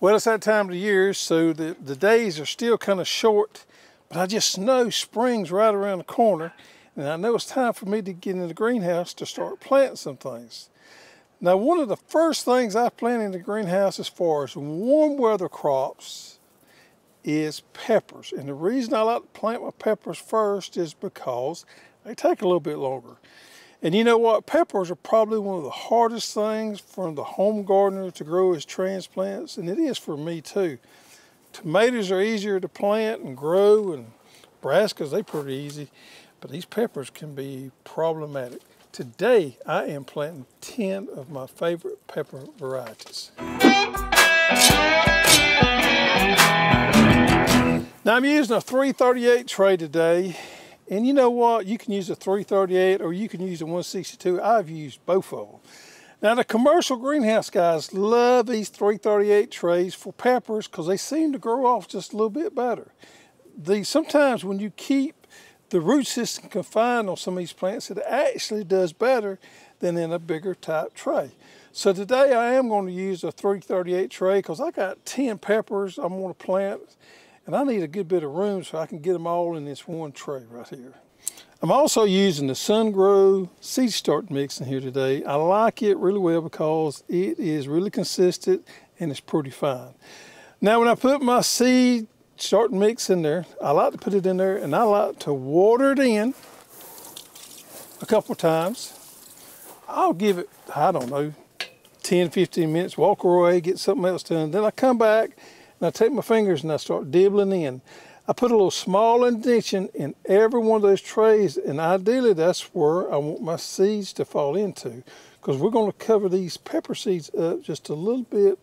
Well, it's that time of the year, so the days are still kind of short, but I just know spring's right around the corner, and I know it's time for me to get in the greenhouse to start planting some things. Now, one of the first things I plant in the greenhouse as far as warm weather crops is peppers. And the reason I like to plant my peppers first is because they take a little bit longer. And you know what? Peppers are probably one of the hardest things for the home gardener to grow as transplants, and it is for me too. Tomatoes are easier to plant and grow, and brassicas, they're pretty easy, but these peppers can be problematic. Today, I am planting 10 of my favorite pepper varieties. Now I'm using a 338 tray today. And you know what? You can use a 338 or you can use a 162. I've used both of them. Now the commercial greenhouse guys love these 338 trays for peppers because they seem to grow off just a little bit better. Sometimes when you keep the root system confined on some of these plants, it actually does better than in a bigger type tray. So today I am going to use a 338 tray because I got 10 peppers I'm going to plant. And I need a good bit of room so I can get them all in this one tray right here. I'm also using the SunGrow seed start mix in here today. I like it really well because it is really consistent and it's pretty fine. Now when I put my seed start mix in there, I like to put it in there and I like to water it in a couple times. I'll give it, I don't know, 10, 15 minutes, walk away, get something else done. Then I come back and I take my fingers and I start dibbling in. I put a little small indentation in every one of those trays, and ideally that's where I want my seeds to fall into, because we're going to cover these pepper seeds up just a little bit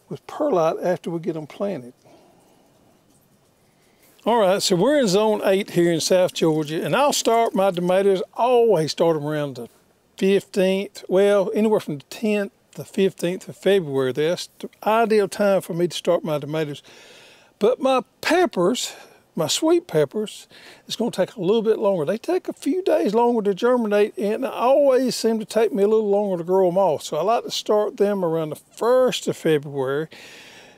with perlite after we get them planted. All right, so we're in zone 8 here in South Georgia, and I'll start my tomatoes, I always start them around the 15th, well, anywhere from the 10th the 15th of February. That's the ideal time for me to start my tomatoes. But my peppers, my sweet peppers, it's going to take a little bit longer. They take a few days longer to germinate, and they always seem to take me a little longer to grow them off. So I like to start them around the 1st of February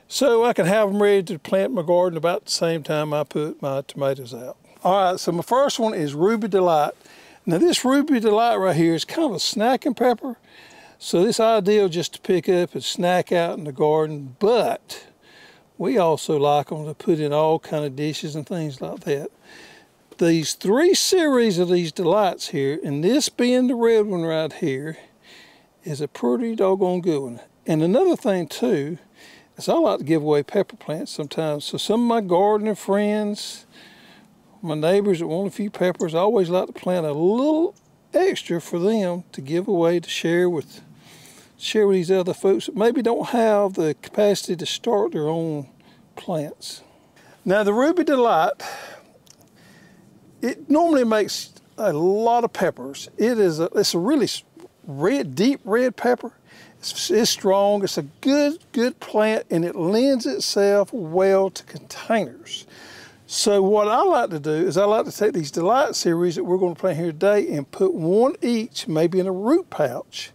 so I can have them ready to plant my garden about the same time I put my tomatoes out. All right, so my first one is Ruby Delite. Now this Ruby Delite right here is kind of a snacking pepper. So this ideal just to pick up and snack out in the garden, but we also like them to put in all kind of dishes and things like that. These 3 series of these Delites here, and this being the red one right here, is a pretty doggone good one. And another thing too, is I like to give away pepper plants sometimes. So some of my gardener friends, my neighbors that want a few peppers, I always like to plant a little extra for them to give away, to share with these other folks that maybe don't have the capacity to start their own plants. Now the Ruby Delite, it normally makes a lot of peppers. It's a really red, deep red pepper. It's strong, it's a good plant, and it lends itself well to containers. So what I like to do is I like to take these Delite series that we're going to plant here today and put one each, maybe in a root pouch.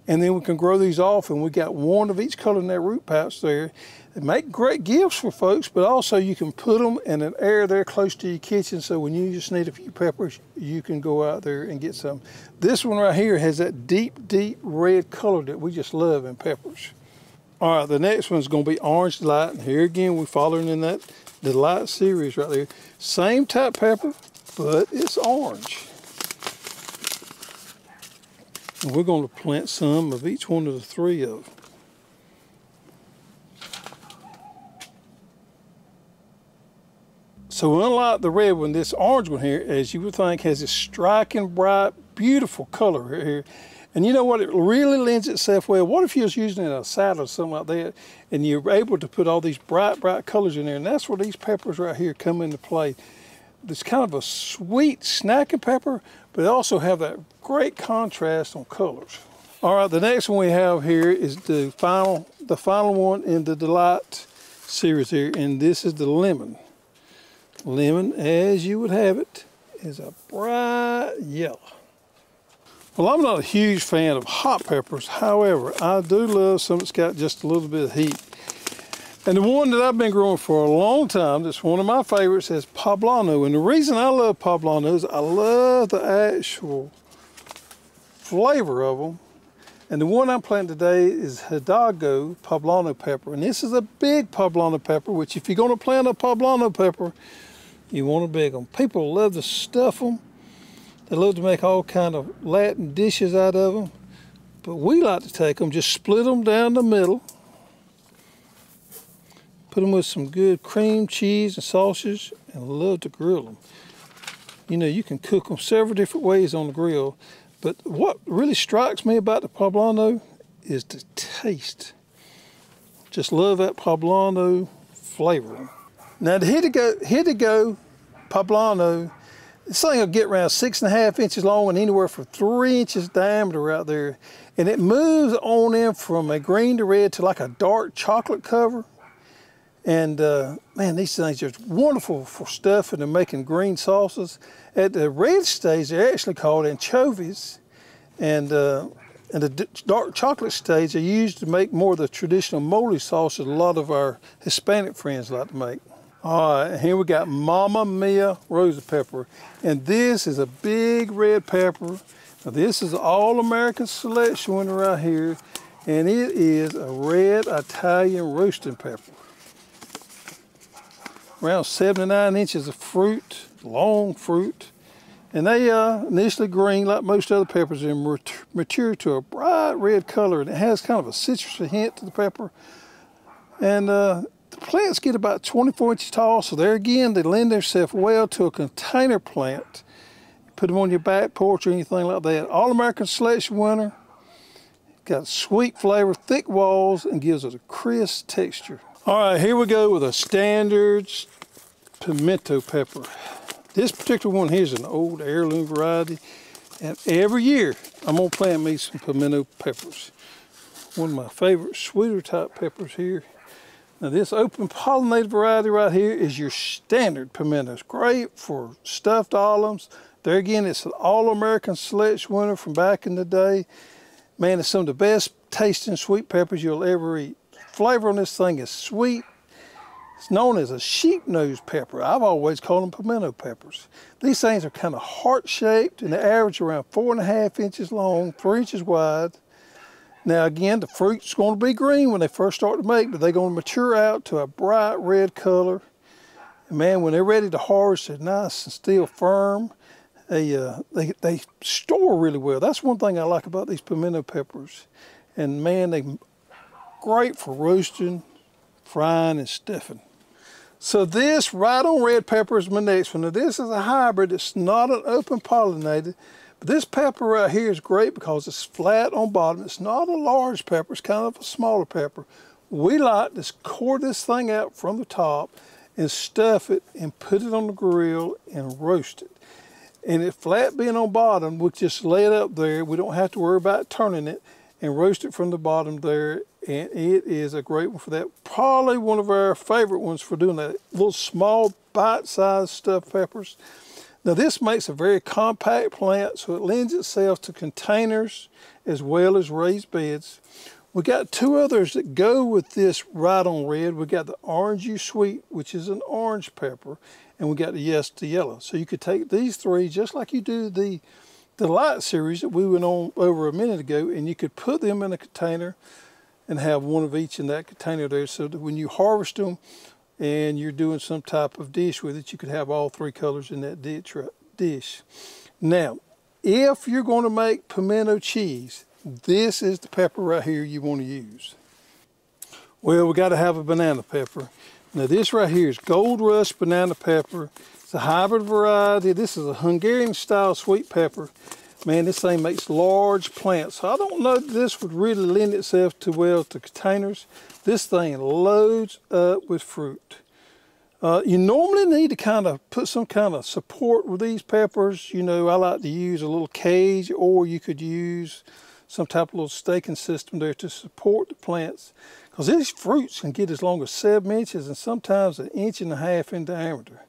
And then we can grow these off, and we got one of each color in that root pouch there. They make great gifts for folks, but also you can put them in an area there close to your kitchen, so when you just need a few peppers, you can go out there and get some. This one right here has that deep red color that we just love in peppers. All right, the next one's gonna be Orange Delite, and here again, we're following in that Delite series right there. Same type pepper, but it's orange. And we're going to plant some of each one of the 3 of them. So unlike the red one, this orange one here, as you would think, has this striking, bright, beautiful color right here. And you know what? It really lends itself well. What if you was using it in a salad or something like that, and you're able to put all these bright colors in there? And that's where these peppers right here come into play. It's kind of a sweet snacking pepper, but they also have that great contrast on colors. All right, the next one we have here is the final one in the Delite series here, and this is the lemon. Lemon, as you would have it, is a bright yellow. Well, I'm not a huge fan of hot peppers. However, I do love some that's got just a little bit of heat. And the one that I've been growing for a long time, that's one of my favorites, is Poblano. And the reason I love Poblano is I love the actual flavor of them. And the one I'm planting today is Hildago Poblano pepper. And this is a big Poblano pepper, which if you're gonna plant a Poblano pepper, you want a big one. People love to stuff them. They love to make all kind of Latin dishes out of them. But we like to take them, just split them down the middle, put them with some good cream, cheese, and sausage, and love to grill them. You know, you can cook them several different ways on the grill, but what really strikes me about the Poblano is the taste. Just love that Poblano flavor. Now the Hildago Poblano, this thing will get around 6.5 inches long and anywhere from 3 inches diameter out there. And it moves on in from a green to red to like a dark chocolate cover. And man, these things are wonderful for stuffing and making green sauces. At the red stage, they're actually called anchovies. And the dark chocolate stage, they're used to make more of the traditional mole sauce that a lot of our Hispanic friends like to make. All right, here we got Mama Mia Rosso pepper. And this is a big red pepper. Now this is All-American Selection winner right here. And it is a red Italian roasting pepper. Around 79 inches of fruit, long fruit. And they initially green like most other peppers and mature to a bright red color. And it has kind of a citrusy hint to the pepper. And the plants get about 24 inches tall. So there again, they lend themselves well to a container plant. Put them on your back porch or anything like that. All-American Selection winner. Got sweet flavor, thick walls, and gives it a crisp texture. All right, here we go with a standard pimento pepper. This particular one here is an old heirloom variety. And every year, I'm gonna plant me some pimento peppers. One of my favorite sweeter type peppers here. Now this open pollinated variety right here is your standard pimento. It's great for stuffed olives. There again, it's an All-American Selection winner from back in the day. Man, it's some of the best tasting sweet peppers you'll ever eat. Flavor on this thing is sweet. It's known as a sheep nose pepper. I've always called them pimento peppers. These things are kind of heart-shaped and they average around 4.5 inches long, 3 inches wide. Now again, the fruit's going to be green when they first start to make, but they're going to mature out to a bright red color. And man, when they're ready to harvest, they're nice and still firm. They store really well. That's one thing I like about these pimento peppers. And man, they're great for roasting, frying, and stuffing. So this right on red pepper is my next one. Now this is a hybrid. It's not an open pollinated. But this pepper right here is great because it's flat on bottom. It's not a large pepper. It's kind of a smaller pepper. We like to core this thing out from the top and stuff it and put it on the grill and roast it. And it flat being on bottom, we'll just lay it up there. We don't have to worry about turning it and roast it from the bottom there. And it is a great one for that. Probably one of our favorite ones for doing that. Little small bite-sized stuffed peppers. Now this makes a very compact plant, so it lends itself to containers as well as raised beds. We got two others that go with this right on red. We got the Orange You Sweet, which is an orange pepper, and we got the Yes to Yellow. So you could take these three just like you do the Delite series that we went on over a minute ago, and you could put them in a container and have one of each in that container there, so that when you harvest them and you're doing some type of dish with it, you could have all three colors in that dish. Now, if you're going to make pimento cheese, this is the pepper right here you want to use. Well, we got to have a banana pepper. Now this right here is Gold Rush banana pepper. It's a hybrid variety. This is a Hungarian style sweet pepper. Man, this thing makes large plants. So I don't know if this would really lend itself too well to containers. This thing loads up with fruit. You normally need to kind of put some kind of support with these peppers. You know, I like to use a little cage, or you could use some type of little staking system there to support the plants. Because these fruits can get as long as 7 inches and sometimes 1.5 inches in diameter.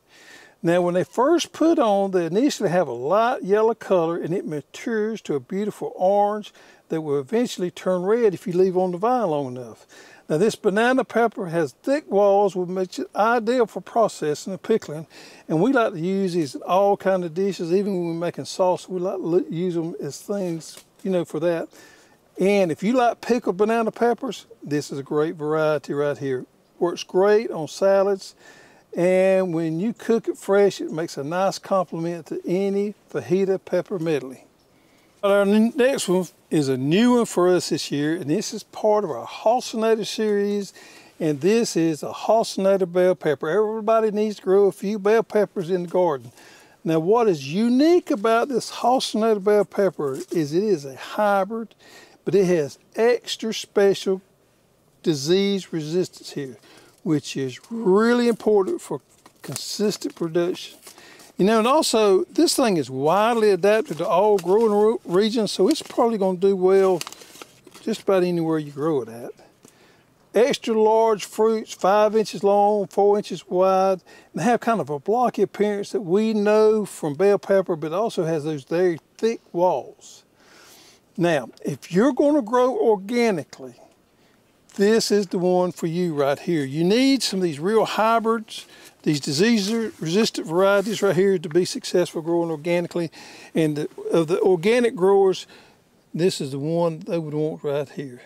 Now when they first put on, they initially have a light yellow color and it matures to a beautiful orange that will eventually turn red if you leave on the vine long enough. Now this banana pepper has thick walls, which makes it ideal for processing and pickling. And we like to use these in all kinds of dishes. Even when we're making sauce, we like to use them as things, you know, for that. And if you like pickled banana peppers, this is a great variety right here. Works great on salads. And when you cook it fresh, it makes a nice complement to any fajita pepper medley. Our next one is a new one for us this year, and this is part of our Hossinator series, and this is a Hossinator bell pepper. Everybody needs to grow a few bell peppers in the garden. Now what is unique about this Hossinator bell pepper is it is a hybrid, but it has extra special disease resistance here, which is really important for consistent production. You know, and also, this thing is widely adapted to all growing regions, so it's probably going to do well just about anywhere you grow it at. Extra large fruits, 5 inches long, 4 inches wide, and have kind of a blocky appearance that we know from bell pepper, but it also has those very thick walls. Now, if you're going to grow organically, this is the one for you right here. You need some of these real hybrids, these disease-resistant varieties right here to be successful growing organically. And of the organic growers, this is the one they would want right here.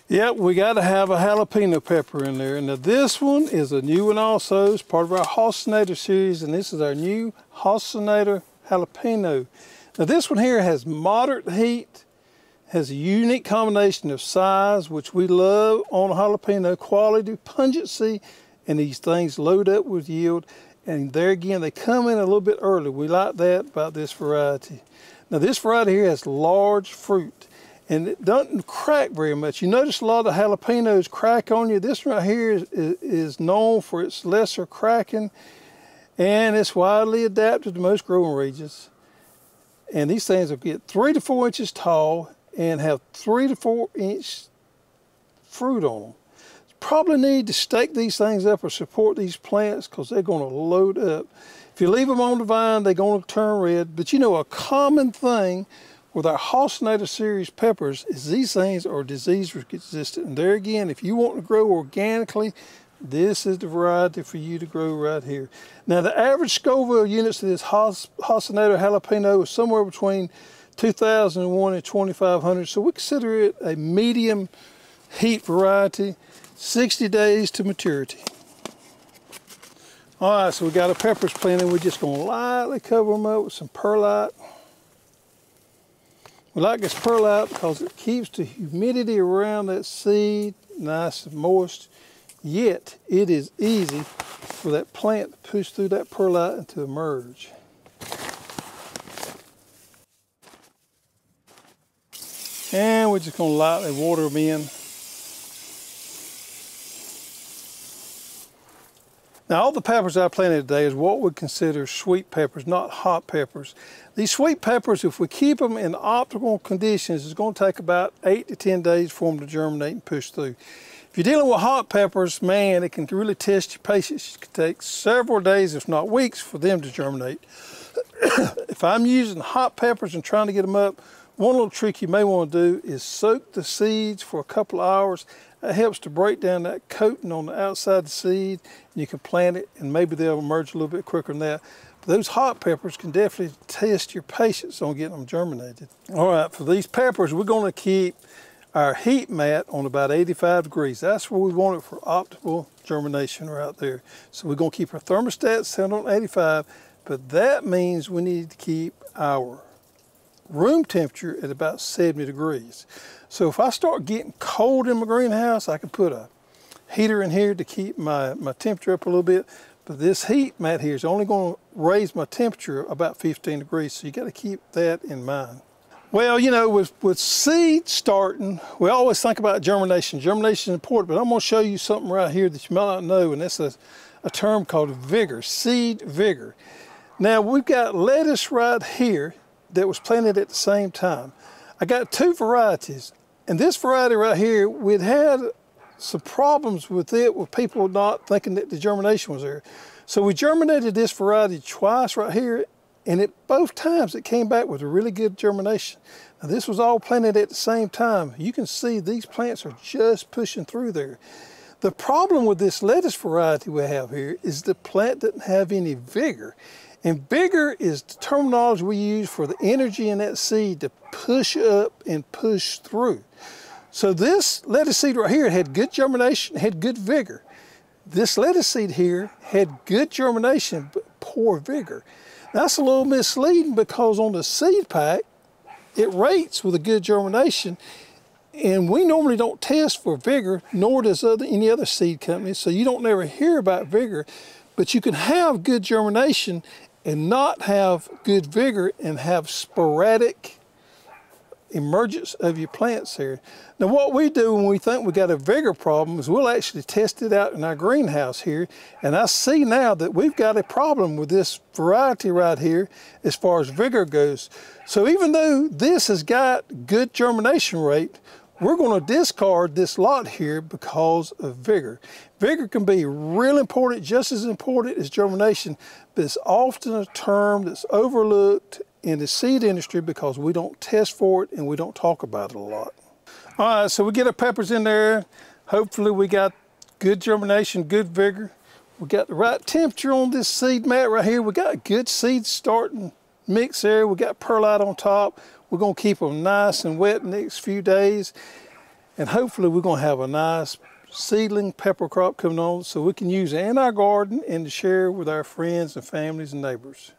Yep, we got to have a jalapeno pepper in there. Now this one is a new one also. It's part of our Hossinator series, and this is our new Hossinator jalapeno. Now this one here has moderate heat, has a unique combination of size, which we love on a jalapeno, quality, pungency, and these things load up with yield. And there again, they come in a little bit early. We like that about this variety. Now this variety here has large fruit, and it doesn't crack very much. You notice a lot of jalapenos crack on you. This right here is known for its lesser cracking, and it's widely adapted to most growing regions. And these things will get 3 to 4 inches tall and have 3 to 4 inch fruit on them. Probably need to stake these things up or support these plants because they're going to load up. If you leave them on the vine, they're going to turn red. But you know, a common thing with our Hossinator series peppers is these things are disease resistant. And there again, if you want to grow organically, this is the variety for you to grow right here. Now the average Scoville units of this Hossinator jalapeno is somewhere between 2001 and 2500. So we consider it a medium heat variety. 60 days to maturity. All right, so we got our peppers planted. We're just gonna lightly cover them up with some perlite. We like this perlite because it keeps the humidity around that seed nice and moist, yet it is easy for that plant to push through that perlite and to emerge. And we're just gonna lightly water them in. Now all the peppers I planted today is what we consider sweet peppers, not hot peppers. These sweet peppers, if we keep them in optimal conditions, it's going to take about 8 to 10 days for them to germinate and push through. If you're dealing with hot peppers, man, it can really test your patience. It can take several days, if not weeks, for them to germinate. If I'm using hot peppers and trying to get them up, one little trick you may want to do is soak the seeds for a couple of hours. That helps to break down that coating on the outside of the seed, and you can plant it, and maybe they'll emerge a little bit quicker than that. But those hot peppers can definitely test your patience on getting them germinated. All right, for these peppers, we're going to keep our heat mat on about 85 degrees. That's where we want it for optimal germination right there. So we're going to keep our thermostat set on 85, but that means we need to keep our room temperature at about 70 degrees. So if I start getting cold in my greenhouse, I can put a heater in here to keep my temperature up a little bit. But this heat mat here is only going to raise my temperature about 15 degrees. So you got to keep that in mind. Well, you know, with seed starting, we always think about germination. Germination is important, but I'm going to show you something right here that you might not know, and that's a term called vigor, seed vigor. Now we've got lettuce right here that was planted at the same time. I got 2 varieties, and this variety right here, we'd had some problems with it, with people not thinking that the germination was there. So we germinated this variety twice right here, and both times it came back with a really good germination. Now, this was all planted at the same time. You can see these plants are just pushing through there. The problem with this lettuce variety we have here is the plant doesn't have any vigor. And vigor is the terminology we use for the energy in that seed to push up and push through. So this lettuce seed right here had good germination, had good vigor. This lettuce seed here had good germination, but poor vigor. That's a little misleading because on the seed pack, it rates with a good germination, and we normally don't test for vigor, nor does any other seed company, so you don't never hear about vigor, but you can have good germination and not have good vigor and have sporadic emergence of your plants here. Now what we do when we think we got a vigor problem is we'll actually test it out in our greenhouse here, and I see now that we've got a problem with this variety right here as far as vigor goes. So even though this has got good germination rate, we're going to discard this lot here because of vigor. Vigor can be real important, just as important as germination, but it's often a term that's overlooked in the seed industry because we don't test for it and we don't talk about it a lot. All right, so we get our peppers in there. Hopefully we got good germination, good vigor. We got the right temperature on this seed mat right here. We got a good seed starting mix there. We got perlite on top. We're gonna keep them nice and wet the next few days. And hopefully we're gonna have a nice seedling pepper crop coming on so we can use it in our garden and to share with our friends and families and neighbors.